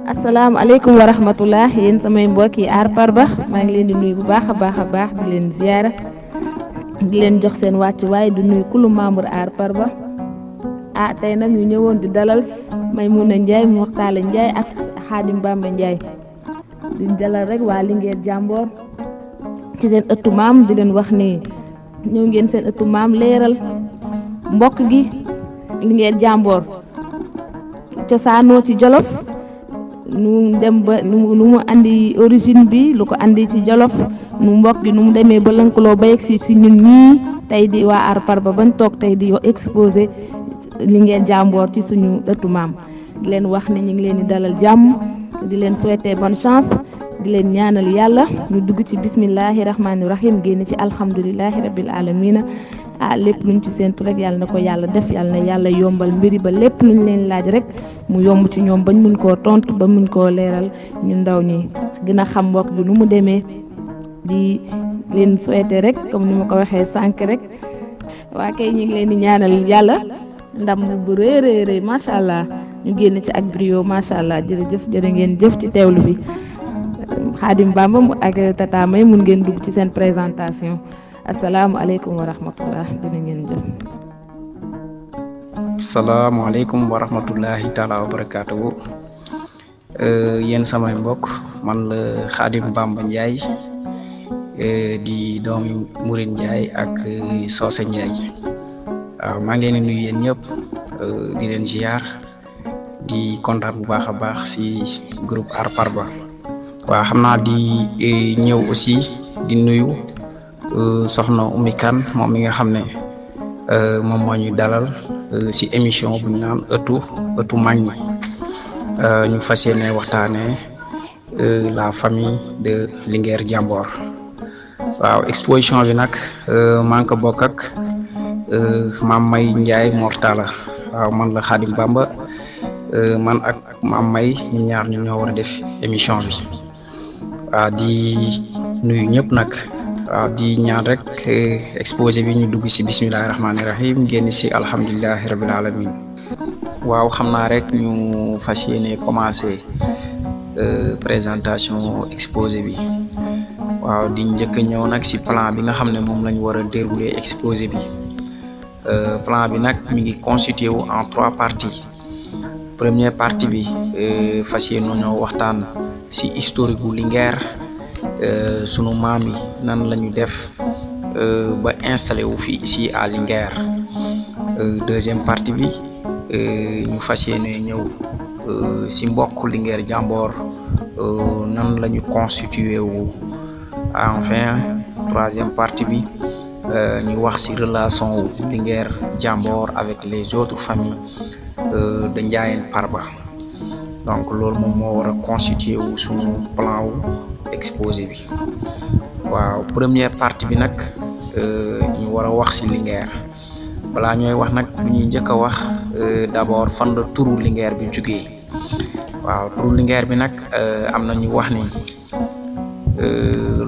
asalaamaaleykum wa rahmatullah yéen samay mbokk yi aar parba maa ngi leen di nuyu bu baax a baax di leen ziyaara di leen jox seen wàccuwaay di nuyu kulu membre aar parba tey nag ñu ñëwoon di dalal Maymuna Njaay Moxtaala Njaay ak Xaadim Bamba Njaay di dalal rek waa Linguère Jamboor ci seen ëttu maam di leen wax ni ñëw ngeen seen ëttu maam leeral mbokk gi Linguère Jamboor cosaanoo ci Jolof nu dem ba nu mu andi origine bi lu ko andi ci Jolof nu mbokk gi nu mu demee ba lënkaloo ba yegg si ñun ñii tey di waa aar parba bañ toog tey di exposé Linguère Jamboor ci suñu ëttu maam di leen wax ne ñu ngi leen di dalal jàmm di leen souhaiter bonne chance di leen ñaanal yàlla ñu dugg ci bismillahi rahmaani rahim génn ci alhamdulilahi rabbil alamina lépp luñ ci séntu rek yàlla na ko yàlla def yàlla na yàlla yombal mbiri ba lépp luñ leen laaj rek mu yomb ci ñoom bañ mun koo tontu ba mun koo leeral ñu ndaw ñi gën a xam mbokk gi nu mu demee di leen souhaiter rek comme ni ma ko waxee sànq rek waa kay ñu ngi leen di ñaanal yàlla ndam bu rëy macha allah ñu génn ci ak brio macha allah jërëjëf jërë ngeen jëf ci teewlu bi Xaadim Bamba ak Tata May mun ngeen dugg ci seen présentation asalaamualeykum wa rahmatullah jërë ngeen jëf. salaamualeykum wa rahmatullahi taala wa barakaatuhu yéen samay mbokk man la Xaadim Bamba Njaay di doomi Murid Njaay ak Soose Njaay waaw maa ngi leen di nuyu yéen ñëpp di leen ziar di kontaan bu baax a baax si groupe aar parba waaw xam naa di ñëw aussi di nuyu soxna Oumy Kane moom mi nga xam ne moom moo ñu dalal si émission bu ñu naan ëttu mag ñi ñu fas yéene waxtaanee la famille de Linguère Jamboor waaw exposition bi nag maa ngi ko bokk ak maam May Njaay Moxtaala waaw man la Xaadim Bamba man ak maam May ñu ñaar ñu ñoo war a def émission bi waaw di nuyu ñëpp nag waaw di ñaan rek exposé bi ñu dugg si bismillahi rahmaani rahim génn si alhamdulilahi rabil alamin waaw xam naa rek ñu fas yéene commencé présentation exposé bi waaw di njëkk ñëw nag si plan bi nga xam ne moom lañu war a dérouler exposé bi plan bi nag mi ngi constitué wu en 3 parties première partie bi fas yéene ñoo waxtaan si historique bu Linguère sunu maam yi nan la ñu def ba installé wu fii ici à Linguère deuxième partie bi ñu fas yéene ñëw si mbokk Linguère Jamboor nan la ñu constitué wu enfin troisième partie bi ñu wax ci relation wu Linguère Jamboor avec les autres familles de Ndiayène Parba donc loolu moom moo war a constitué wu suñu plan wu exposé bi waaw première partie bi nag ñu war a wax ci Linguère balaa ñooy wax nag lu ñuy njëkk a wax d'abord fan la turu Linguère bi jógee waaw turu Linguère bi nag am na ñu wax ni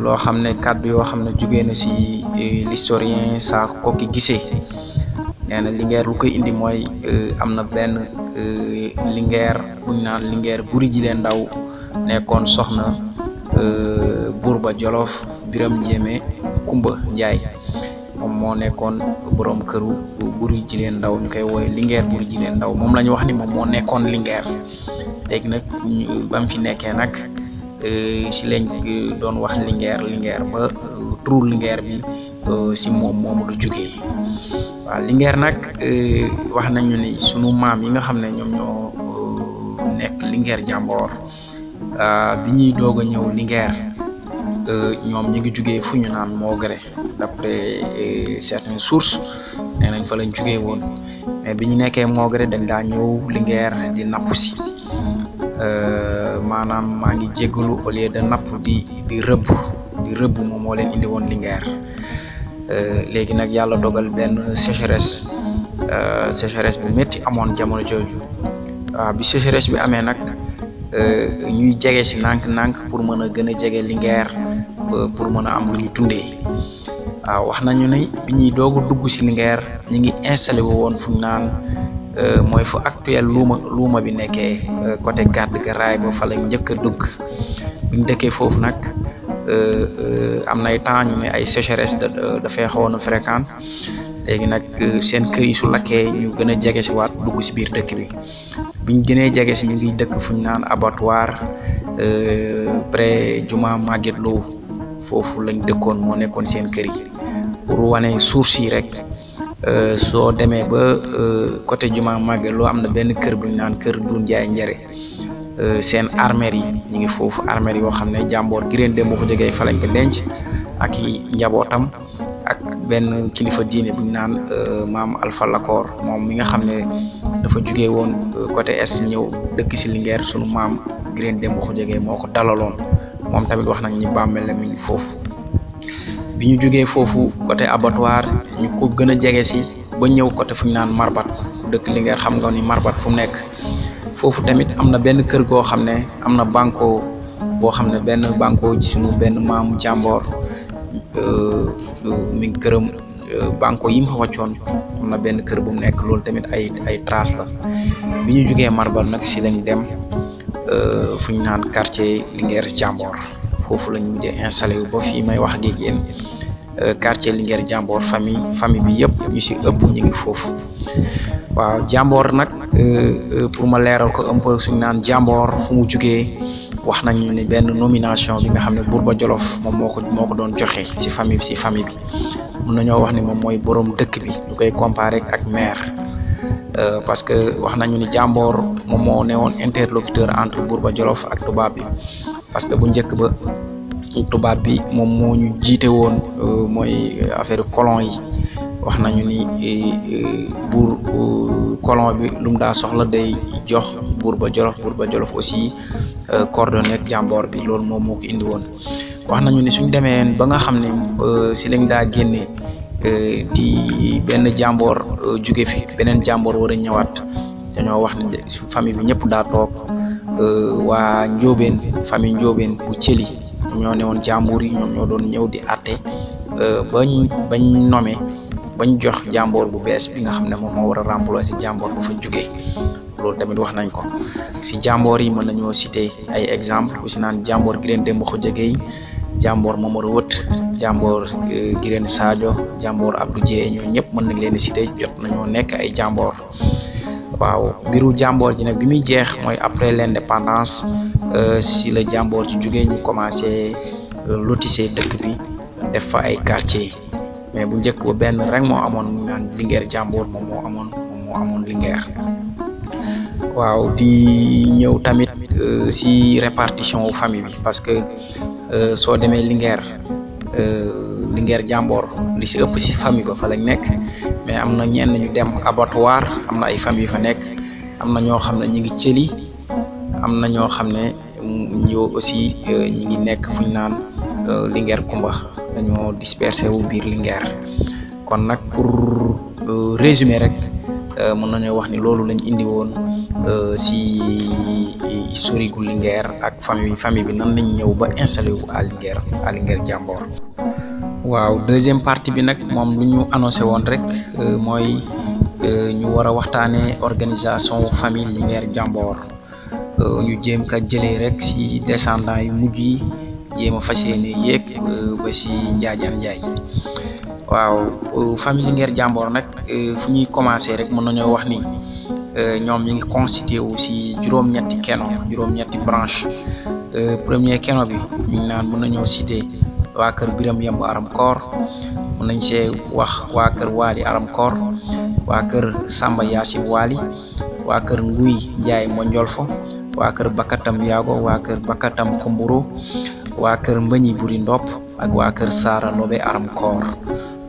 loo xam ne kàddu yoo xam ne jógee na ci l'historien Sakkoki Guissé nee na Linguère lu koy indi mooy am na benn Linguère buñ naan Linguère Buri Jile Ndaw nekkoon soxna buur ba Jolof Biram Njéeme Kumba Njaay moom moo nekkoon borom këru Buri Jile Ndaw ñu koy woowe Linguère Buri Jile Ndaw moom la ñu wax ni moom moo nekkoon Linguère léegi nag ba mu fi nekkee nag si lañ doon wax Linguère ba turu Linguère bi si moom la jógee waaw Linguère nag wax nañu ni sunu maam yi nga xam ne ñoom ñoo nekk Linguère Jamboor bi ñuy doog a ñëw Linguère ñoom ñu ngi jugee fu ñu naan Maugré d'après certaines sources nee nañ fa lañ jugee woon mais bi ñu nekkee Maugré dañ daa ñëw Linguère di napp si maanaam maa ngi jéggalu au lieu de napp di rëbb moom moo leen indi woon Linguère léegi nag yàlla dogal benn sécheresse bu métti amoon jamono jooju waaw bi sécheresse bi amee nag ñuy jege si nànk pour mën a gën a jege Linguère pour mën a am lu ñu tundee waaw wax nañu ne bi ñuy doog a dugg si Linguère ñu ngi installé woon fu ñu naan mooy fu actuel luuma bi nekkee côté garde ga raay ba fa lañ njëkk a dugg biñ dëkkee foofu nag am nay temps ñu ne ay sécheresse dafay xawoon a fréquente léegi nag seen kër yi su lakkee ñu gën a jege si waat dugg si biir dëkk bi biñ gënee jege si ñu ngi dëkk fu ñu naan abattoir près juma Maguette Lo foofu lañ dëkkoon moo nekkoon seen kër yi pour wane source yi rek soo demee ba côté juma Maguette Lo am na benn kër bu ñu naan kër Doudou Ndiaye Njere seen armère yi ñu ngi foofu armère yoo xam ne jàmboor Guirène Demba ko jegee fa lañ ko denc ak i njabootam ak benn kilifa diine bu ñu naan maam Alpha Lakor moom mi nga xam ne dafa jugee woon côté est ñëw dëkk si Linguère sunu maam Guirène Demba ko jegee moo ko dalaloon moom tamit wax nañ ni bàmmeel la mi ngi foofu bi ñu jugee foofu côté abattoir ñu ko gën a jege si ba ñëw côté fu ñu naan Marbat dëkk Linguère xam nga ni Marbat fu mu nekk foofu tamit am na benn kër goo xam ne am na banko boo xam ne benn banko ci sunu benn maamu jàmboor mi ngi këram banko yi mu fa wàccoon am na benn kër bu mu nekk loolu tamit ay trace la bi ñu jugee Marbat nag si lañ dem fu ñu naan quartier Linguère jàmboor foofu lañ mujjee installé wu ba fii may wax ak yéen quartier Linguère jàmboor famille bi yëpp ñu si ëpp ñu ngi foofu waaw jàmboor nag pour ma leeral ko un peu suñu naan jàmboor fu mu jugee wax nañu ni benn nomination bi nga xam ne Bourba Jolof moom moo ko doon joxe si famille bi mun nañoo wax ni moom mooy borom dëkk bi ñu koy comparer ak maire parce que wax nañu ni jàmboor moom moo newoon interlocuteur entre Bourba Jolof ak tubaab bi parce que bu njëkk ba tubaab bi moom moo ñu jiite woon mooy affaire colon yi wax nañu ni buur colon bi lu mu daa soxla day jox Bourba Jolof aussi coordonné ak jàmboor bi loolu moom moo ko indi woon wax nañu ni suñ demee ba nga xam ne si lañ daa génne di benn jàmboor jóge fi beneen jàmboor war a ñëwaat dañoo wax ne famille bi ñëpp daa toog waa Njóobeen famille Njóobeen bu Cëli ñoo ne woon jàmbur yi ñoom ñoo doon ñëw di àtte bañ nommé bañ jox jàmboor bu bees bi nga xam ne moom moo war a remplacer jàmboor bu fa jógee loolu tamit wax nañ ko si jàmboor yi mën nañoo citer ay exemple ku si naan jàmboor Guirène Demba ko jegee jàmboor Mamadou Wët jàmboor Guirène Sadio jàmboor Abdou Dieye ñoo ñëpp mën nañ leen citer jot nañoo nekk ay jàmboor waaw mbiru jàmboor ji nag bi muy jeex mooy après l'indépendance si la jàmboor ci jógee ñu commencé lotisser dëkk bi def fa ay quartier mais bu njëkk ba benn rek moo amoon mu naan Linguère jàmboor moom moo amoon Linguère waaw di ñëw tamit si répartition wu famille bi parce que soo demee Linguère jàmboor li si ëpp si famille ba fa lañ nekk mais am na ñenn ñu dem abattoir am na ay famille fa nekk am na ñoo xam ne ñu ngi Cëli am na ñoo xam ne ñoo aussi ñi ngi nekk fu ñu naan Linguère Kumba dañoo dispersé wu biir Linguère kon nag pour résumer rek mën nañoo wax ni loolu lañ indi woon si historique gu Linguère ak famille bi nan lañ ñëw ba installé wu à Linguère jàmboor waaw deuxième partie bi nag moom lu ñu annoncé woon rek mooy ñu war a waxtaanee organisation famille Linguère jàmboor ñu jéem ka jëlee rek si descendants yu mujj yi jéem a fas yéene yéeg ba si Njaajaan Njaay waaw famille Linguère jàmboor nag fu ñuy commencé rek mën nañoo wax ni ñoom ñu ngi constitué wu si juróom-ñetti branche premier keno bi ñu naan mën nañoo cité waa kër Biram Yemb Aram Koor mën nañ see wax waa kër Waali Aram Koor waa kër Samba Yaasin Waali waa kër Nguy Njaay Monjolfo waa kër Bakatam Yaago waa kër Bakatam Kumburo waa kër Mbëñi Buri Ndop ak waa kër Saara Lobe Aram Koor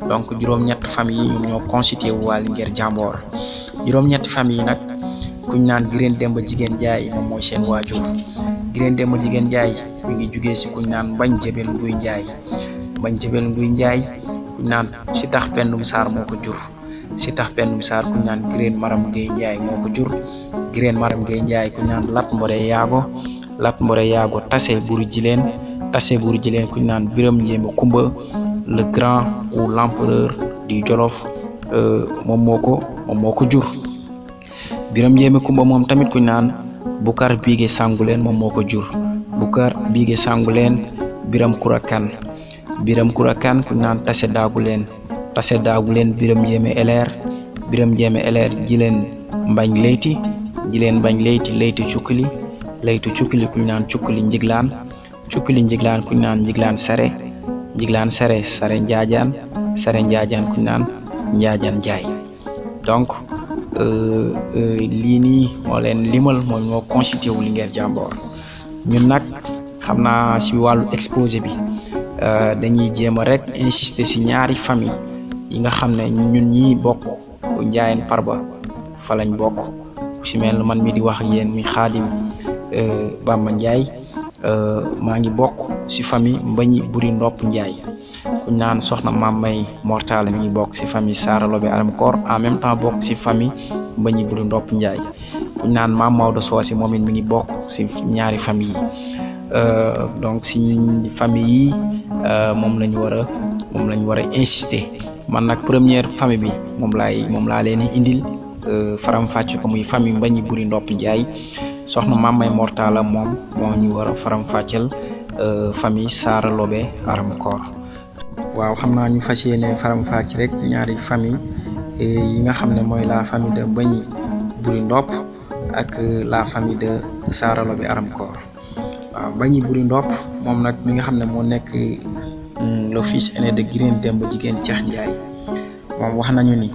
donc juróom-ñett famille yi ñoom ñoo constitué wu waa Linguère jàmboor juróom-ñetti famille yi nag kuñ naan Guirène Demba Jigéen Njaay moom mooy seen waajur Guirène Demba Jigéen Njaay mi ngi jugee si kuñ naan Mbañ Jëbel Nguy Njaay kuñ naan si tax Pendum Saar moo ko jur si tax Pendum Saar kuñ naan Guirène Maram Gueye Njaay moo ko jur Guirène Maram Gueye Njaay kuñ naan Lat Mbore Yaago Tase Buri Jileen kuñ naan Biram Njéeme Kumba le grand ou l'empereur du Jolof moom moo ko jur Biram Njéeme Kumba moom tamit kuñ naan Bukar Biige Sanguleen moom moo ko jur. Bukar Biige Sanguleen Biram Kura Kan. Biram Kura Kan kuñ naan Tase Daaguleen. Tase Daaguleen Biram Njéeme Eleer. Biram Njéeme Eleer Jileen Mbañ Leyti. Jileen Mbañ Leyti Leyti Cukkili. Leyti Cukkili kuñ naan Cukkili Njiglaan. Cukkili Njiglaan kuñ naan Njiglaan Sare. Njiglaan Sare Sare Njaajaan. Sare Njaajaan kuñ naan Njaajaan Njaay. donc lii nii moo leen limal mooy moo constitué wu Linguère Jamboor. ñun nag xam naa si wàllu exposé bi dañuy jéem a rek insister si ñaari famille yi nga xam ne ñun ñii bokk Njaayeen Farba fa lañ bokk ku si mel man mi di wax ak yéen muy Xaadim Bamba Njaay maa ngi bokk si famille Mbañi Buri Ndopp Njaay kuñ naan soxna Maam May Mortala mi ngi bokk si famille Saara Lobe Aram Koor en même temps bokk si famille Mbañi Buri Ndopp Njaay kuñ naan Maam Maodo Soose moom it mi ngi bokk si ñaari famille yi donc si famille yi moom lañ war a insister. Man nag première famille bi moom laa leen indil faram fàcc ko muy famille Mbañi Buri Ndopp Njaay. soxna Maam May Mortala moom moo ñu war a faram fàcceel famille Saara Lobe Aram Koor. waaw xam naa ñu fas yéene faram fàcc rek ñaari famille yi nga xam ne mooy la famille de Mbañi Buri Ndopp ak la famille de Saara Lobe Aram Koor. waaw Mbañi Buri Ndopp moom nag mi nga xam ne moo nekk le fils aîné de Giréen Demba Jigéen Ceex Njaay moom wax nañu ni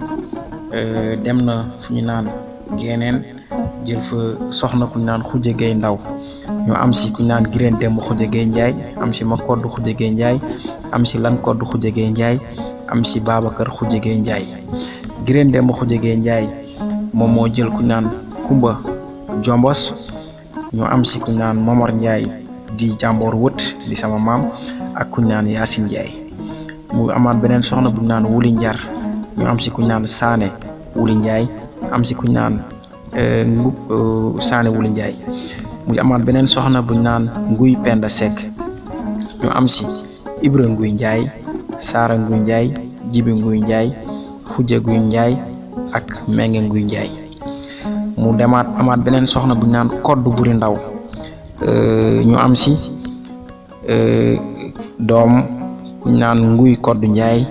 dem na fu ñu naan Geeneen jël fa soxna kuñ naan Xujje Gay Ndaw ñu am si kuñ naan Giréen Demba Xujje Gay Njaay am si Makodd Xujje Gay Njaay am si Lankodd Xujje Gay Njaay am si Babacar Xujje Gay Njaay. Giréen Demba Xujje Gay Njaay moom moo jël kuñ naan Kumba Jombos ñu am si kuñ naan Momar Njaay di Jamboor Wët di sama maam ak kuñ naan Yaasin Njaay. mu amaat beneen soxna buñ naan Wuli Njar ñu am si kuñ naan Saane Wuli Njaay am si kuñ naan Saane Wuli Njaay. mu amaat beneen soxna buñ naan Nguy Penda Seck ñu am si Ibra Nguy Njaay Saara Nguy Njaay Jibi Nguy Njaay Xujja Nguy Njaay ak Menge Nguy Njaay. mu amaat beneen soxna buñ naan Kodd Buri Ndaw ñu am si doom buñ naan Nguy Kodd Njaay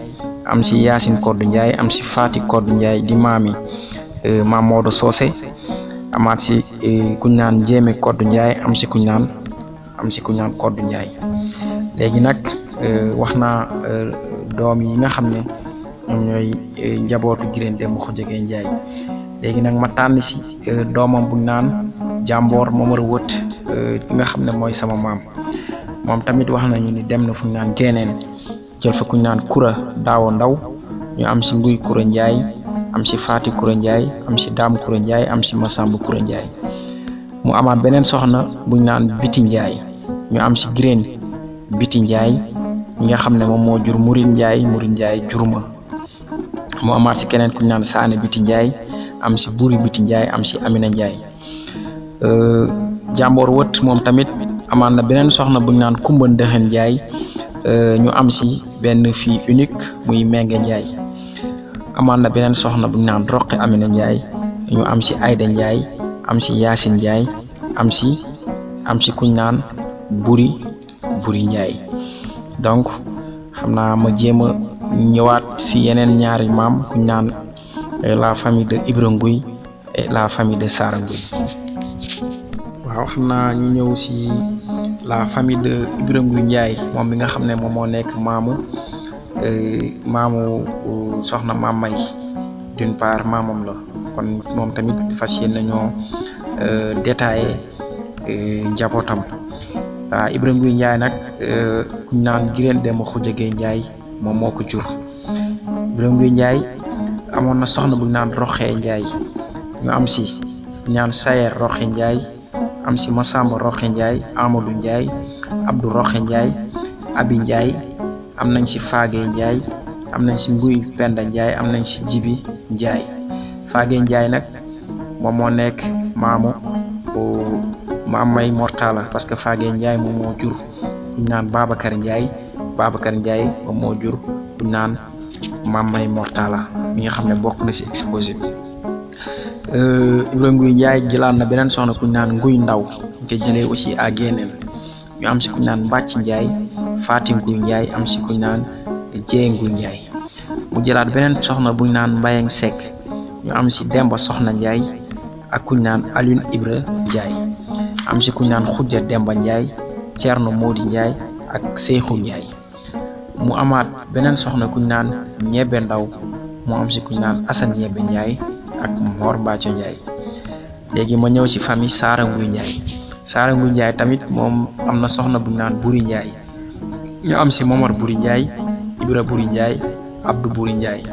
am si Yaasin Kodd Njaay am si Faati Kodd Njaay di maami Maam Maodo Soose. amaat si kuñ naan Njéeme Kodd Njaay am si kuñ naan Kodd Njaay. léegi nag wax naa doom yi nga xam ne ñoom ñooy njabootu Giréen Demba Xujje Gay Njaay. léegi nag ma tànn si doomam buñ naan Jamboor Momar Wët ki nga xam ne mooy sama maam moom tamit wax nañu ni dem na fu ñu naan Geeneen jël fa kuñ naan Kura Daawo Ndaw ñu am si Nguy Kura Njaay am si Faati Kura Njaay am si Daam Kura Njaay am si Masamba Kura Njaay. mu amaat beneen soxna buñ naan Biti Njaay ñu am si Giréen Biti Njaay ñi nga xam ne moom moo jur Murid Njaay juruma. mu amaat si keneen kuñ naan Saane Biti Njaay am si Buri Biti Njaay am si Amina Njaay. Jamboor Wët moom tamit amaat na beneen soxna buñ naan Kumba Ndëxën Njaay ñu am si benn fille unique muy Menge Njaay. amaat na beneen soxna buñ naan Roqe Amina Njaay ñu am si Ayda Njaay am si Yaasin Njaay am si kuñ naan Buri Njaay. donc xam naa ma jéem a ñëwaat si yeneen ñaari maam kuñ naan la famille de Ibra Nguy et la famille de Saara Nguy. waaw xam naa ñu ñëw si la famille de Ibra Nguy Njaay moom mi nga xam ne moom moo nekk maamu soxna Maam May d'une part maamam la kon moom tamit fas yéene nañoo détaillé njabootam. waaw Ibra Nguy Njaay nag kuñ naan Giréen Demba Xujje Gay Njaay moom moo ko jur. Ibra Nguy Njaay amoon na soxna buñ naan Roxee Njaay ñu am si ñaan Sayer Roxe Njaay am si Masamba Roxe Njaay Amadou Njaay Abdou Roxe Njaay Abi Njaay am nañ si Faage Njaay am nañ si Nguy Penda Njaay am nañ si Jibi Njaay. Faage Njaay nag moom moo nekk maamu Maam May Mortala parce que Faage Njaay moom moo jur kuñ naan Babacar Njaay moom moo jur kuñ naan Maam May Mortala mi nga xam ne bokk na si exposé bi. Ibra Nguy Ndiaye jëlaat na beneen soxna kuñ naan Nguy Ndaw ñu koy jëlee aussi à Guénel ñu am si kuñ naan Mbàcc Ndiaye Faati Nguy Ndiaye am si kuñ naan Jee Nguy Ndiaye mu jëlaat beneen soxna buñ naan Mbayang Seck ñu am si Demba Soxna Ndiaye ak kuñ naan Alioune Ibra Ndiaye am si kuñ naan Xujja Demba Ndiaye Thierno Modi Ndiaye ak Seyxu Ndiaye mu amaat beneen soxna kuñ naan Ñebe Ndaw mu am si kuñ naan Assane Ñebe Ndiaye ak Mor Mbathio Ndiaye léegi ma ñëw si famille Saara Nguy Ndiaye Saara Nguy Ndiaye tamit moom am na soxna buñ naan Buri Ndiaye ñu am si Momar Buri Ndiaye Ibra Buri Ndiaye Abdou Buri Ndiaye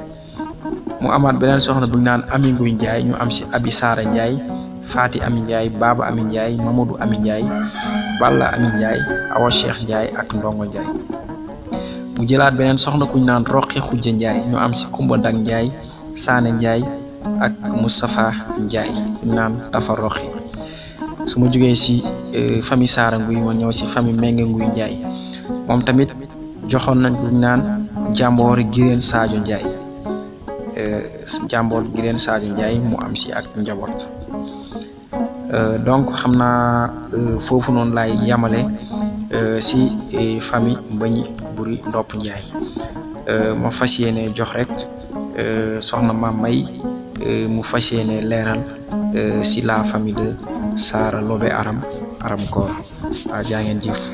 mu amaat beneen soxna buñ naan Ami Nguy Ndiaye ñu am si Abi Saara Ndiaye Faati Ami Ndiaye Baba Ami Ndiaye Mamadou Ami Ndiaye Balla Ami Ndiaye Awa Cheikh Ndiaye ak Ndongo Ndiaye mu jëlaat beneen soxna kuñ naan Roqi Xujja Ndiaye ñu am si Kumba Ndak Ndiaye Saane Ndiaye ak Moustapha Ndiaye kuñ naan Tafa Roqi su ma jógee si famille Saara Nguy ma ñëw si famille Menge Nguy Ndiaye moom tamit joxoon nañ kuñ naan Jàmboor Gireen Sadio Ndiaye Jàmboor Gireen Sadio Ndiaye mu am si ak njaboot donc xam naa foofu noonu laay yamale si famille Mbañi Buri Ndopp Ndiaye ma fas yéene jox rek soxna Maam May mu fas yéene leeral si la famille de Saara Lobe Aram Koor waaw jaa ngeen jëf.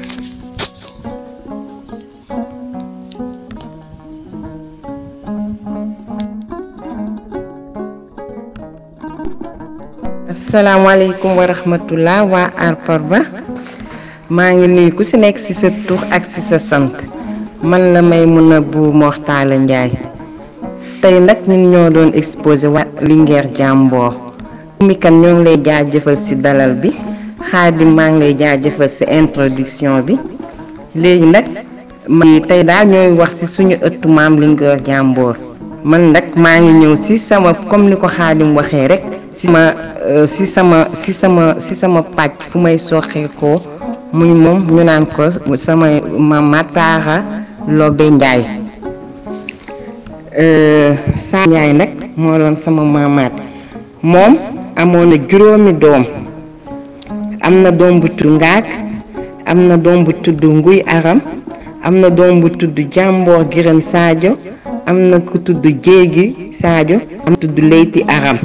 asalaamaaleykum wa rahmatullah waa Arparba maa ngi nuyu ku si nekk si sa tur ak si sa sant man la Maymuna bu Mortala Ndiaye tey nag ñun ñoo doon exposé waa Linguère Jamboor mi kan ñoo ngi lay jaajëfal si dalal bi Xaadim maa ngi lay jaajëfal si introduction bi léegi nag tey daal ñooy wax si suñu ëttu maam Linguère Jamboor man nag maa ngi ñëw si sama comme ni ko Xaadim waxee rek si sama pàcc fu may soxeekoo muy moom ñu naan ko sama maamaat Saara Lobe Ndiaye Saara Ndiaye nag moo doon sama maamaat moom amoon na juróomi doom am na doom bu tudd Ngaak am na doom bu tudd Nguy Aram am na doom bu tudd Jàmboor Gireen Sadio am na ku tudd Jéegi Sadio am tudd Leyti Aram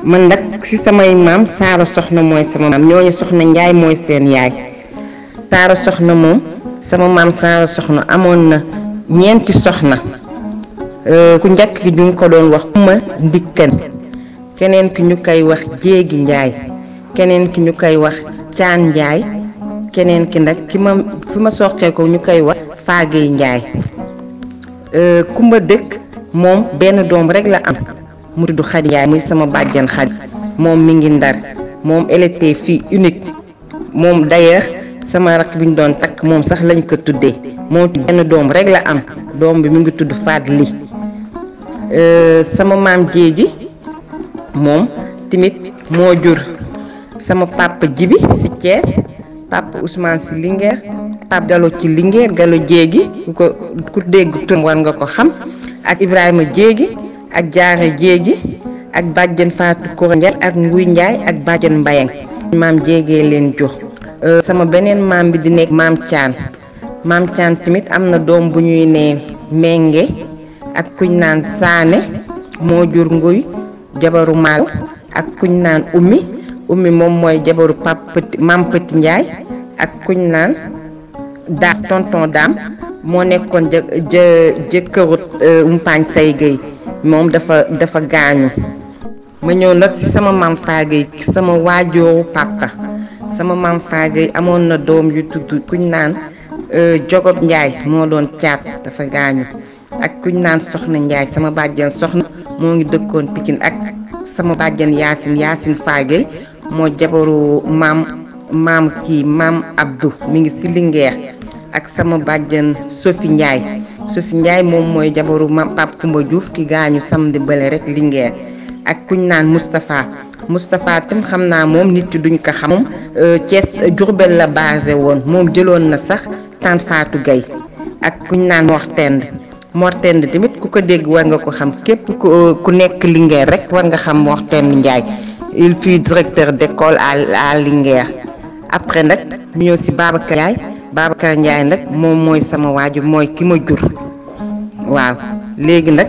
man nag ci samay maam Saara Soxna mooy sama maam ñooñu Soxna Njaay mooy seen yaay Saara Soxna moom sama maam Saara Soxna amoon na ñeenti soxna ku njëkk ki ñu ngi ko doon wax Kuma Ndikkan keneen ki ñu koy wax Jéegi Njaay keneen ki ñu koy wax Caan Njaay keneen ki nag fi ma soxee ko ñu koy wax Faagey Njaay Kumba dëkk moom benn doom rek la am mu tudd Xadi Njaay muy sama bàjjan Xadi moom mi ngi Ndar moom elle était fille unique moom d'ailleurs sama rakk bi ñu doon takk moom sax lañ ko tuddee moom benn doom rek la am doom bi mi ngi tudd Faat Li sama maam Jéegi moom tamit moo jur sama papa Jibi si Thiès papa Ousmane si Linguère papa Gallo ci Linguère Gallo Jéegi ku dégg tur war nga ko xam ak Ibrahima Jéegi ak Jaara Jéegi ak bàjjen Faatu Koura Ndiaye ak Nguy Ndiaye ak bàjjen Mbayang maam Jéegee leen jox sama beneen maam bi di nekk maam Caan tamit am na doom bu ñuy ne Menge ak kuñ naan Saane moo jur Nguy jabaru Maal ak kuñ naan ummi moom mooy jabaru maam Petit Ndiaye ak kuñ naan Daam tonton Daam moo nekkoon jëkkëru Umpaañ Say Gueye moom dafa gaañu ma ñëw nag ci sama maam Faagey sama waajooru papa sama maam Faagey amoon na doom yu tudd kuñ naan Jogob Njaay moo doon caat dafa gaañu ak kuñ naan Soxna Njaay sama bàjjan Soxna moo ngi dëkkoon Pikine ak sama bàjjan Yaasin Faagey moo jabaru maam Abdou mi ngi ci Linguère ak sama bàjjan Sofi Njaay moom mooy jabaru maam Pape Kumba Diouf ki gaañu samedi bële rek Linguère ak kuñ naan Moustapha tam xam naa moom nit yi duñ ko xam moom Thiès Diourbel la basé woon moom jëloon na sax Tante Fatou Gueye ak kuñ naan Mor Tend tamit ku ko dégg war nga ko xam képp ku nekk Linguère rek war nga xam Mor Tend Njaay il fut directeur d'école à Linguère. après nag ñu ñëw si Babacar Ndiaye nag moom mooy sama waajur mooy ki ma jur waaw léegi nag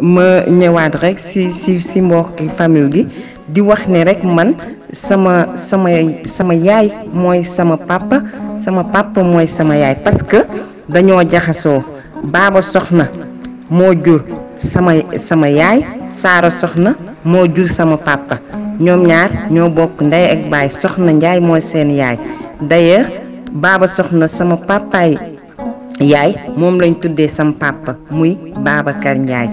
ma ñëwaat rek si mbokki famille gi di wax ne rek man sama yaay mooy sama papa mooy sama yaay parce que dañoo jaxasoo Baba Soxna moo jur sama yaay Saara Soxna moo jur sama papa ñoom ñaar ñoo bokk ndey ak baay Soxna Njaay mooy seen yaay d'ailleurs Baba Soxna sama papaay yaay moom lañ tuddee sama papa muy Babacar Njaay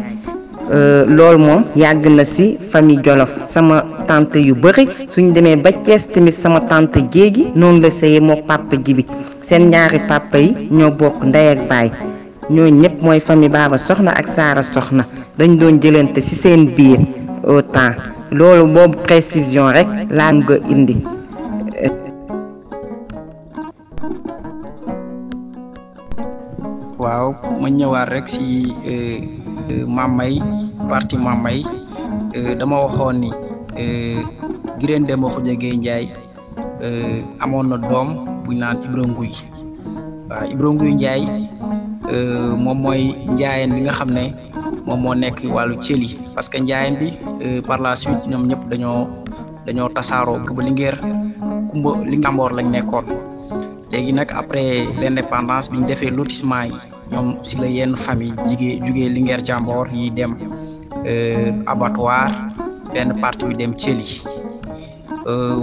loolu moom yàgg na ci famille Jolof sama tante yu bari suñ demee ba Cees tamit sama tante jéegi noonu la sëyee moo papa Jibi seen ñaari papa yi ñoo bokk ndey ak baay ñoo ñëpp mooy famille Baba Soxna ak Saara Soxna dañ doon jëlante ci seen biir au temps loolu boobu précision rek laa nga indi. waaw ma ñëwaat rek ci Mamay parti Mamay dama waxoon ni Gireen Demba Khoudia Gueye Ndiaye amoon na doom bu ñu naan Ibra Nguy waaw Ibra Nguy Ndiaye moom mooy njaayeen bi nga xam ne moom moo nekk wàllu Thiely parce que njaayeen bi par la suite ñoom ñëpp dañoo tasaaroo ba Linguère Njàmboor lañ nekkoon léegi nag après l'indépendance bi ñu defee lotissement yi ñoom si la yenn famille jugee Linguère Njàmboor yi dem abattoir benn partie bi dem Thiely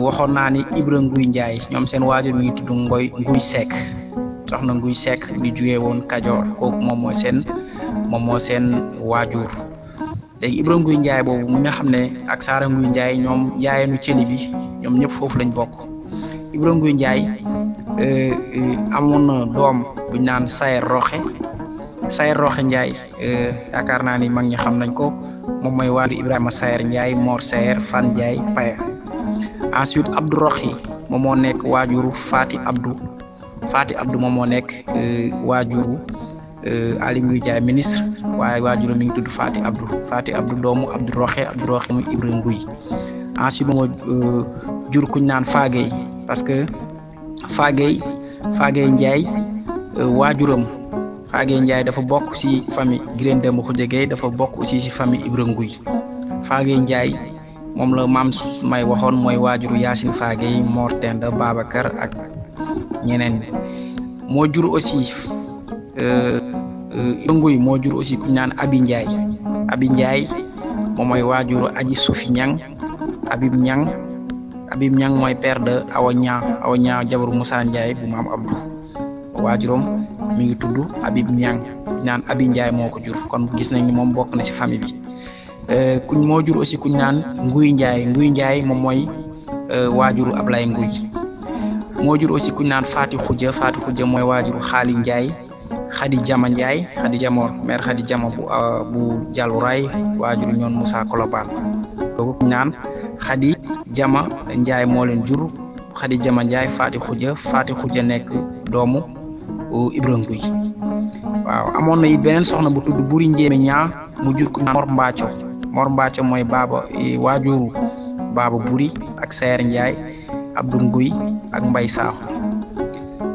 waxoon naa ni Ibra Nguy Ndiaye ñoom seen waajur mi ngi tudd Nguy Seck soxna Nguy Seck mi jugee woon Kajoor kooku moom moo seen waajur léegi Ibra Nguy Ndiaye boobu mi nga xam ne ak Saara Nguy Ndiaye ñoom njaayeenu Thiely bi ñoom ñëpp foofu lañ bokk Ibra Nguy Ndiaye amoon na doom bu ñu naan Sayer Roxe Ndiaye yaakaar naa ni mag ñi xam nañ ko moom mooy waajur Ibrahima Sayer Ndiaye Mor Sayer Fan Ndiaye Paya ensuite Abdou Roxi moom moo nekk waajuru Fati Abdou moom moo nekk waajuru Ali Nguy Ndiaye ministre waaye waajuru mi ngi tudd Fati Abdou doomu Abdou Roxe muy Ibra Nguy ensuite moo jur kuñ naan Fagey parce que Fagey Ndiaye waajuram Fagey Ndiaye dafa bokk ci famille Gireen Demba Khoudia Gueye dafa bokk aussi ci famille Ibra Nguy Fagey Ndiaye moom la maam may waxoon mooy waajuru Yacine Fagey Mor Tenda Babacar ak ñeneen moo jur aussi Ibra Nguy moo jur aussi ku ñu naan Abi Ndiaye moom mooy waajuru Aji Soufi Niang Habib Niang mooy père de Awa Niang jabaru Moussa Ndiaye bu maam Abdou waajuram mi ngi tudd Habib Niang naan Abi Ndiaye moo ko jur kon gis nañ ni moom bokk na ci famille bi kuñ moo jur aussi kuñ naan Nguy Ndiaye moom mooy waajuru Ablaye Nguy moo jur aussi kuñ naan Fati Khoudia mooy waajuru Xaali Ndiaye Khady Jama Ndiaye mère Khady Jama bu Diallo Ray waajuru ñoon Moussa Kolobane kooku kuñ naan Khady Jama Ndiaye moo leen jur Khady Jama Ndiaye Fati Khoudia nekk doomu Ibra Nguy waaw amoon na it beneen soxna bu tudd Buri Njéeme ñaa mu jur ku Mor Mbaaco mooy waajuru Baba Buri ak Sayer Ndiaye Abdou Nguy ak Mbay Saaxu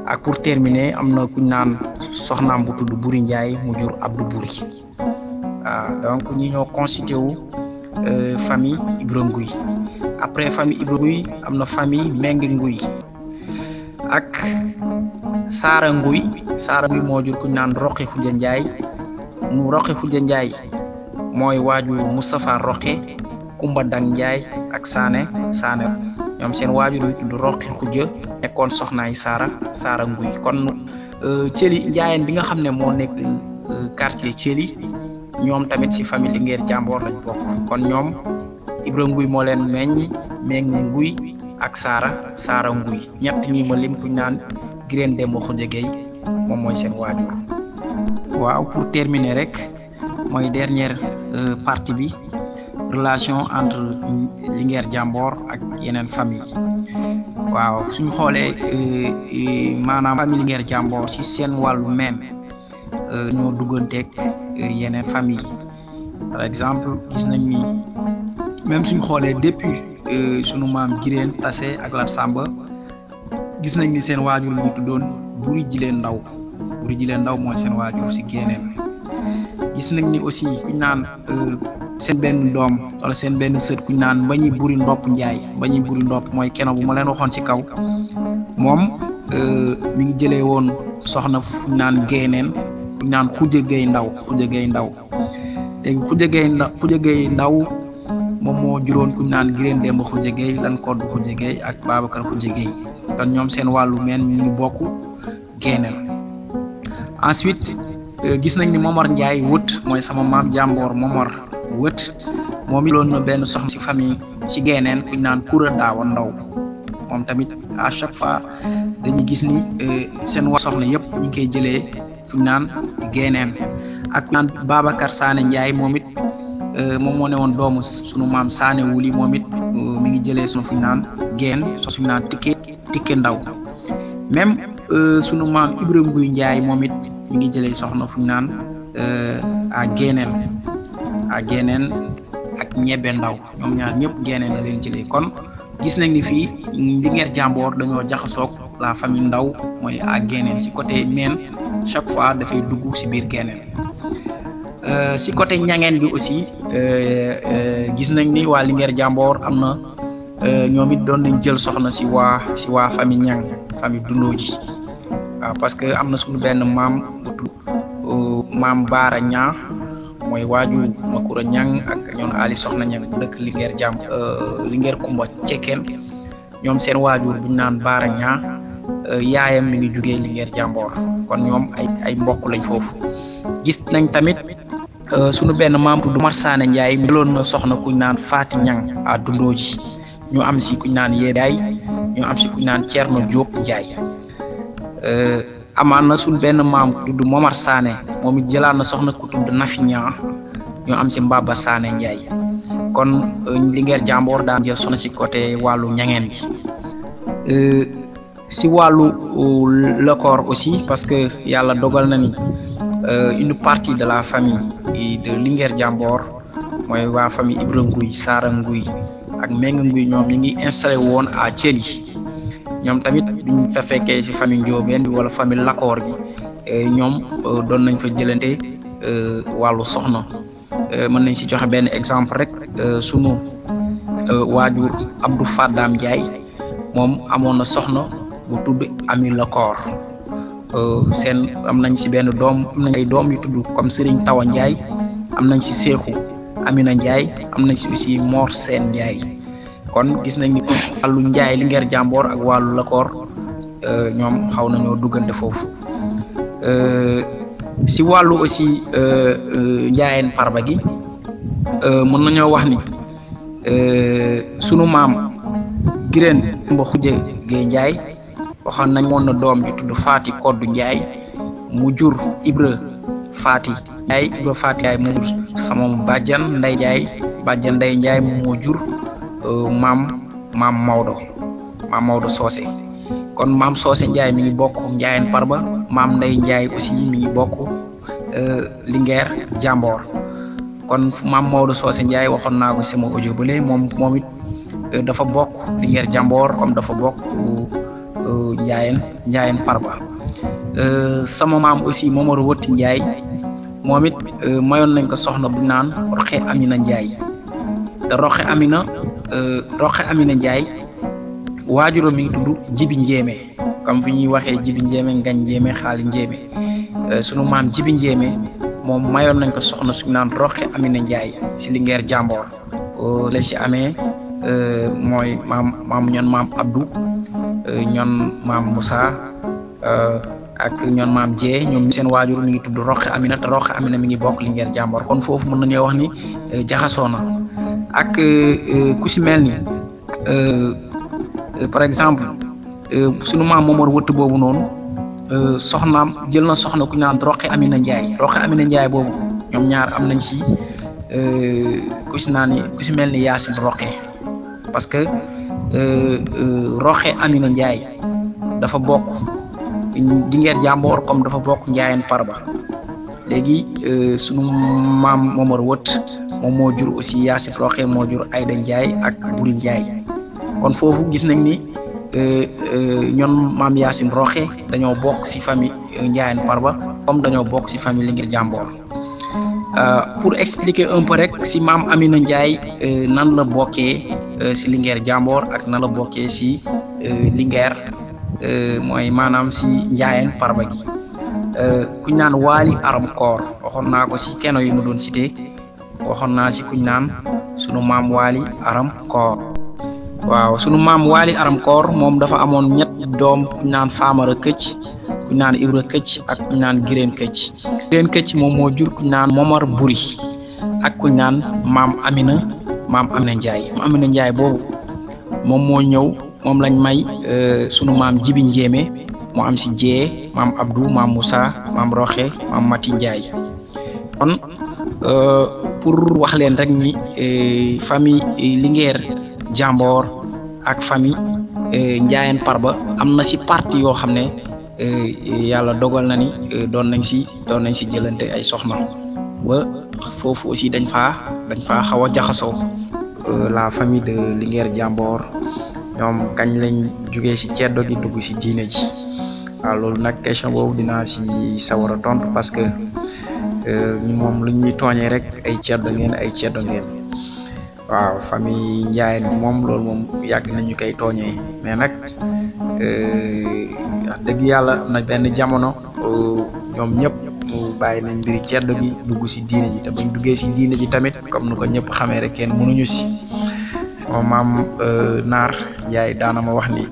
ak pour terminer am na kuñ naan soxnaam bu tudd Buri Ndiaye mu jur Abdou Buri waaw donc ñi ñoo constitué wu famille Ibra Nguy après famille Ibra Nguy am na famille Meng Nguy ak Saara Nguy moo jur kuñ naan Roqi Khoudia Ndiaye mooy waajur Moustapha Roqe Kumba Dang Ndiaye ak Saane ñoom seen waajur yu tudd Roqi Khoudia nekkoon soxnaay Saara Nguy kon Thiely njaayeen bi nga xam ne moo nekk quartier Thiely ñoom tamit ci famille Linguère Njàmboor lañ bokk kon ñoom Ibra Nguy moo leen meññ Meng Nguy ak Saara Nguy ñett ñi ma lim kuñ naan Gireen Demba Khoudia Gueye moom mooy seen waajur waaw pour terminer rek mooy dernière partie bi relation entre Linguère Njàmboor ak yeneen famille waaw suñu xoolee maanaam famille Linguère Njàmboor ci seen wàllu meen ñoo dugganteeg yeneen famille par exemple gis nañ ni même suñu xoolee depuis sunu maam Gireen Tase ak Lat Samba gis nañ ni seen waajur ñu tuddoon Buri Jileen Ndaw. Buri Jileen Ndaw mooy seen waajur si Géeneen. gis nañ ni aussi kuñ naan seen benn doom wala seen benn sët kuñ naan Mbañi Buri Ndopp Njaay. Mbañi Buri Ndopp mooy keno bu ma leen waxoon ci kaw moom mi ngi jëlee woon soxna kuñ naan Géeneen kuñ naan Xuja Gay Ndaw. Xuja Gay Ndaw léegi Xuja Gay Ndaw moom moo juróon kuñ naan Gireen Demba Xuja Gay, Lan Kodd Xuja Gay ak Babacar Xuja Gay. kon ñoom seen wàllu meen ñu ngi bokk Géeneen. ensuite gis nañ ni Momar Ndiaye wët mooy sama maam Jàmboor Momar wët moom it loon na benn soxna ci famille ci Géeneen kuñ naan Kura Daawa Ndaw. moom tamit à chaque fois dañuy gis ni seen wa soxna yëpp ñu ngi koy jëlee fuñ naan Géeneen. ak naan Babacar Sané Ndiaye moom it moom moo ne woon doomu sunu maam Sané Wuli moom it mi ngi jëlee sunu fuñ naan Géen suñu naan Tikke Ndaw. même sunu maam Ibrahima Guy Ndiaye moom it mi ngi jëlee soxna fuñ naan à Géeneen ak Ñebbe Ndaw. ñoom ñaar ñëpp Géeneen la leen jëlee. kon gis nañ ni fii Linguère Jamboor dañoo jaxasoog la famille Ndaw mooy à Géeneen si côté meen chaque fois dafay dugg si biir Géeneen. si côté ñangeen bi aussi gis nañ ni waa Linguère Jamboor am na ñoom it doon nañ jël soxna si waa famille ñang famille Dundooji. waaw parce que am na suñu benn maam bu tudd maam Baara Ñaa mooy waaju Makura Ñang ak ñoom Ali Soxna Ñang bu dëkk Linguère Linguère Kumba Cekkeen. ñoom seen waajur buñ naan Baara Ñaa yaayam mi ngi jugee Linguère Jamboor. kon ñoom ay mbokk lañ foofu. gis nañ tamit sunu benn maam tudd Omar Sané Ndiaye mi loon na soxna kuñ naan Faati Ñang à Dundooji. ñu am si kuñ naan Yeebaay ñu am si kuñ naan Thierno Diop Ndiaye. amaan na sunu benn maam tudd Momar Sané moom it jëlaat na soxna ku tudd Nafi Ñang ñu am si Mbaba Sané Ndiaye. kon Linguère Jamboor daan jël soxna si côté wàllu ñangeen gi. si wàllu Lekor aussi parce que yàlla dogal na ni une partie de la famille de Linguère Jamboor mooy waa famille Ibra Nguy Saara Nguy ak Menga Nguy ñoom ñi ngi installé woon à Thiely. ñoom tamit duñ fa fekkee ci famille Njoobeen bi wala famille Lakor bi ñoom doon nañ fa jëlante wàllu soxna. mën nañ si joxe benn exemple rek sunu waajur Abdou Fadam Ndiaye moom amoon na soxna bu tudd Ami Lakor. seen am nañ si benn doom am nañ ay doom yu tudd comme Serigne Tawa Ndiaye am nañ si Seexu Amina Ndiaye am nañ si aussi Mor Seen Ndiaye. kon gis nañ ni wàllu Ndiaye Linguère Jamboor ak wàllu Lekor ñoom xaw nañoo duggante foofu. si wàllu aussi Njaayeen Parba gi mën nañoo wax ni sunu maam Gireen Demba Xuja Gay Njaay waxoon nañ moon na doom ji tudd Faati Koddu Njaay mu jur Ibra Faati Njaay. Ibra Faati Njaay mu jur sama bàjjan Ndey Njaay bàjjan Ndey Njaay moo jur maam Maodo Soose. kon maam Soose Njaay mi ngi bokk Njaayeen Parba maam Ndey Njaay aussi mi ngi bokk Linguère Jamboor. kon maam Maodo Soose Njaay waxoon naa ko sama audio bële moom it dafa bokk Linguère Jamboor comme dafa bokk Njaayeen Parba. sama maam aussi Momar Wëtti Njaay moom it mayoon nañ ko soxna bu naan Roxe Amina Njaay. te Roxe Amina Njaay waajuram mi ngi tudd Jibi Njéeme comme fi ñuy waxee Jibi Njéeme Ngañ Njéeme Xaali Njéeme. sunu maam Jibi Njéeme moom mayoon nañ ko soxna suñu naan Roxe Amina Njaay si Linguère Jamboor. la si amee mooy maam ñoon maam Abdou ñoon maam Moussa ak ñoon maam Dieng ñoom seen waajur mi ngi tudd Roxe Amina te Roxe Amina mi ngi bokk Linguère Jamboor. kon foofu mën nañoo wax ni jaxasoo na ak ku si mel ni par exemple sunu maam Momar Wëtt boobu noonu soxnaam jël na soxna ku ñu naan Roxe Amina Njaay. Roxe Amina Njaay boobu ñoom ñaar am nañ si ku si mel ni Yaasin Roxe parce que Roxe Amina Njaay dafa bokk Linguère Jamboor comme dafa bokk Njaayeen Parba. léegi sunu maam Momar Wëtt moom moo jur aussi Yacine Roxe moo jur Ayda Ndiaye ak Buri Ndiaye kon foofu gis nañ ni ñoom maam Yacine Roxe dañoo bokk ci famille Ndiayène Farba comme dañoo bokk ci famille Linguère Jamboor pour expliquer un peu rek ci maam Amina Ndiaye nan la bokkee ci Linguère Jamboor ak nan la bokkee ci Linguère mooy maanaam ci Ndiayène Farba gi kuñ naan Waali Aram Koor waxoon naa ko ci keno yi mu doon cité waxoon naa ci kuñ naan sunu maam Waali Aram Koor waaw sunu maam Waali Aram Koor moom dafa amoon ñett doom kuñ naan Famara Këcc kuñ naan Ibra Këcc ak kuñ naan Gireen Këcc Gireen Këcc moom moo jur kuñ naan Momar Buri ak kuñ naan maam Amina Ndiaye Amina Ndiaye boobu moom moo ñëw moom lañ may sunu maam Jibi Njéeme moo am ci Jee maam Abdou maam Moussa maam Roxe maam Mati Ndiaye kon pour wax leen rek ni famille Linguère Jamboor ak famille Ndiayène Farba am na ci parti yoo xam ne yàlla dogal na ni doon nañ ci jëlante ay soxna ba foofu aussi dañ faa xaw a jaxasoo la famille de Linguère Jamboor ñoom kañ lañ jugee ci ceddo gi dugg ci diine ji waaw loolu nag question boobu dinaa ci sawar a tontu parce que moom lu ñuy tooñee rek ay ceddo ngeen waaw famille Ndiayène moom loolu moom yàgg nañu koy tooñee mais nag wax dëgg yàlla am na benn jamono ñoom ñëpp mu bàyyi nañ mbiri ceddo gi dugg ci diine ji te buñ duggee ci diine ji tamit comme nu ko ñëpp xamee rek kenn mënuñu ci sama maam Naar Ndiaye daana ma wax ni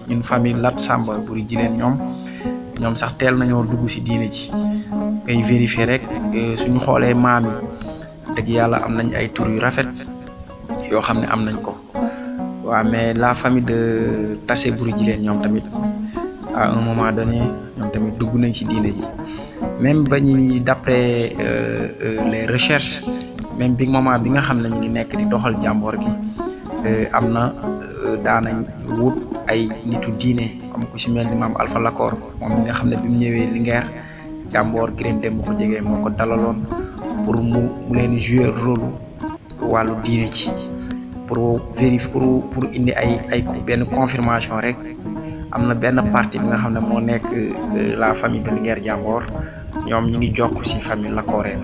ñun famille Lat Samba Buri Jileen ñoom sax teel nañoo dugg ci diine ji koy vérifier rek suñu xoolee maam yi dëgg yàlla am nañ ay tur yu rafet yoo xam ne am nañ ko waaw mais la famille de Tassé Buri Jileen ñoom tamit à un moment donné ñoom tamit dugg nañ ci diine ji même ba ñuy d'après les recherches même bi moment bi nga xam ne ñu ngi nekk di doxal jàmboor gi am na daanañ wut ay nitu diine comme ku ci mel ni maam Alpha Lakor moom mi nga xam ne bi mu ñëwee Linguère Jamboor Gireen dem mu ko jegee moo ko dalaloon pour mu leen jouer rôle wàllu diine ci pour vérifier pour indi ay benn confirmation rek am na benn partie bi nga xam ne moo nekk la famille de Linguère Jamboor ñoom ñi ngi jokk ci famille Lakoreen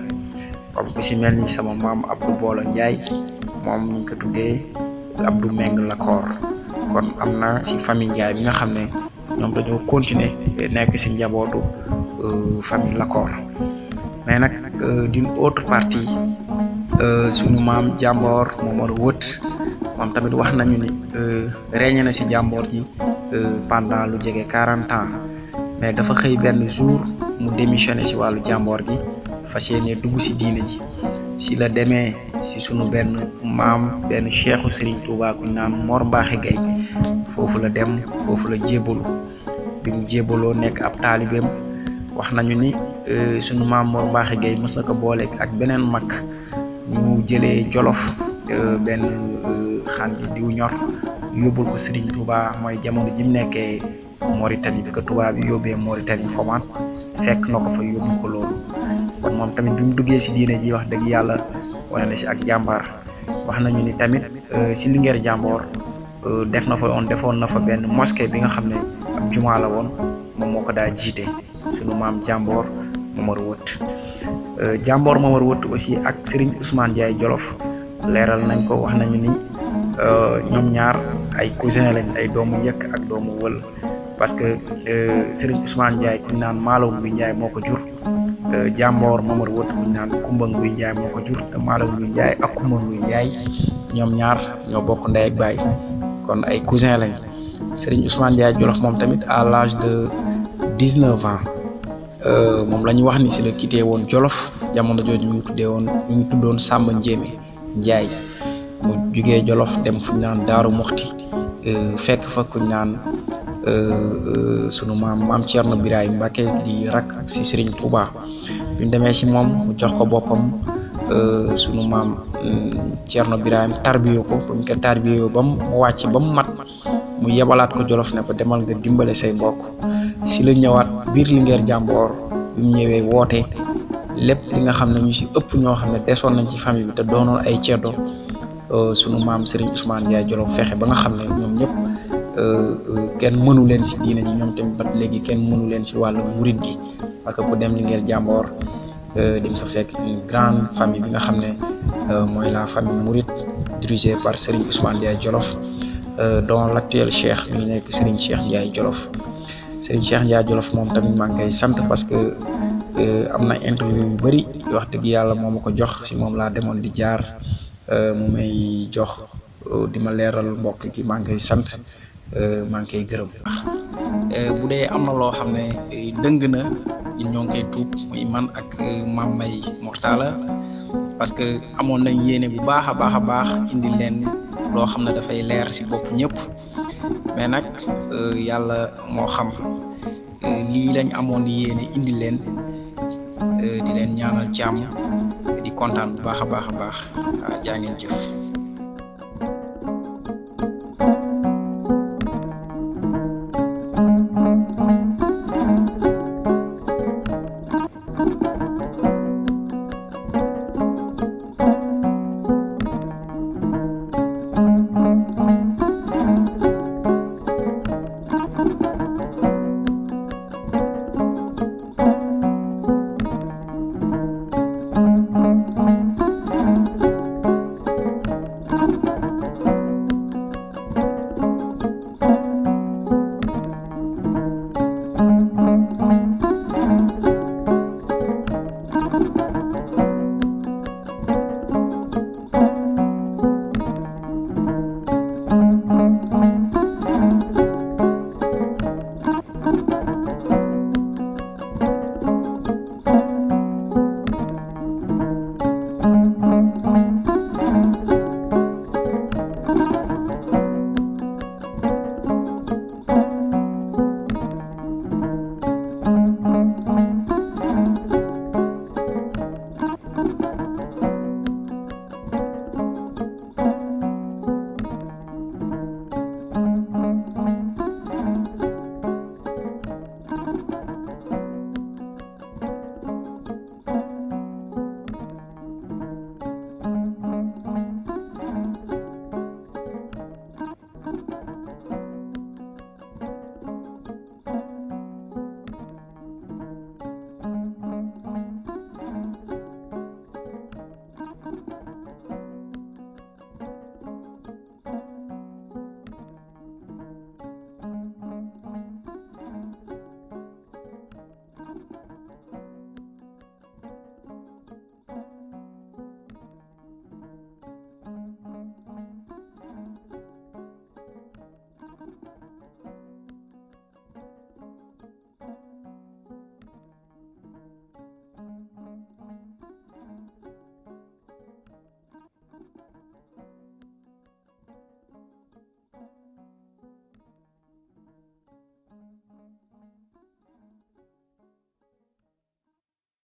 comme ku ci mel ni sama maam Abdou Bolo Ndiaye moom ñu ngi ko tuddee Abdou Meng Lakor kon am na ci famille Ndiaye bi nga xam ne ñoom dañoo continuer nekk ci njabootu famille Lakor mais nag d'une autre partie suñu maam Jamboor Momar Wët moom tamit wax nañu ni régné na ci Jamboor ji pendant lu jege 40 ans mais dafa xëy benn jour mu démissionné ci wàllu Jamboor gi fas yéene dugg ci diine ji ci la demee ci sunu benn maam benn cheikhu Serigne Touba ku naan Mor Mbaaxe Gay foofu la dem foofu la jébbalu bi mu jébbaloo nekk ab taalibeem wax nañu ni sunu maam Mor Mbaaxe Gay mës na ko booleeg ak beneen mag ñu jëlee Jolof benn xandi diw ñor yóbbul ko Serigne Touba mooy jamono ji mu nekkee Mauritanie bi ko Touba bi yóbbee Mauritanie fomaan fekk na ko fa yóbbu ko loolu kon moom tamit bi mu duggee ci diine ji wax dëgg yàlla wane na ci ak jàmbaar wax nañu ni tamit ci Linguère Jamboor defoon na fa benn mosquée bi nga xam ne ab jumaa la woon moom moo ko daa jiite sunu maam Jamboor Momar Wët Jamboor Momar Wët aussi ak Serigne Ousmane Ndiaye Jolof leeral nañ ko wax nañu ni ñoom ñaar ay cousin lañ ay doomu yëkk ak doomu wël parce que Serigne Ousmane Ndiaye kuñ naan Maalaw Nguy Ndiaye moo ko jur Jamboor Momar Wët kuñ naan Kumba Nguy Ndiaye moo ko jur te Maalaw Nguy Ndiaye ak Kumba Nguy Ndiaye ñoom ñaar ñoo bokk ndey ak baay kon ay cousin lañ Serigne Ousmane Ndiaye Jolof moom tamit à l'âge de 19 ans moom la ñu wax ni si la quitté woon Jolof jamono jooju mi ngi tuddoon Samba Njéeme Ndiaye mu jugee Jolof dem fu ñu naan Daaru Muxti fekk fa ku ñu naan sunu maam Thierno Birahim Mbacké di rak si Serigne Touba bi mu demee si moom mu jox ko boppam sunu maam Thierno Birahim tarbiyo ko bu ñu ko tarbiyo ba mu wàcc ba mu mat mu yebalaat ko Jolof ne ko demal nga dimbale say mbokk si la ñëwaat biir Linguère Jamboor bi mu ñëwee woote lépp li nga xam ne ñu si ëpp ñoo xam ne desoon nañ ci famille bi te doonoon ay ceddo sunu maam Serigne Ousmane Ndiaye Jolof fexe ba nga xam ne ñoom ñëpp kenn mënu leen si diine ji ñoom tamit ba léegi kenn mënu leen si wàllu murit gi parce que ku dem Linguère Jàmboor di nga fa fekk une grande famille bi nga xam ne mooy la famille mouride dirigée par Serigne Ousmane Ndiaye Jolof dont l'actuel cheikh mi ngi nekk Serigne Cheikh Ndiaye Jolof Serigne Cheikh Ndiaye Jolof moom tamit maa ngi koy sant parce que am na interview yu bëri wax dëgg yàlla moo ma ko jox si moom laa demoon di jaar mu may jox di ma leeral mbokk gi maa ngi koy sant maa ngi koy gërëm. bu dee am na loo xam ne dëng na ñun ñoo ngi koy tuub muy man ak Mame May Mortala parce que amoon nañ yéene bu baax a baax indi leen loo xam ne dafay leer si bopp ñëpp mais nag yàlla moo xam lii lañ amoon di yéene indi leen di leen ñaanal jàmm di kontaan bu baax a baax jaa ngeen jëf.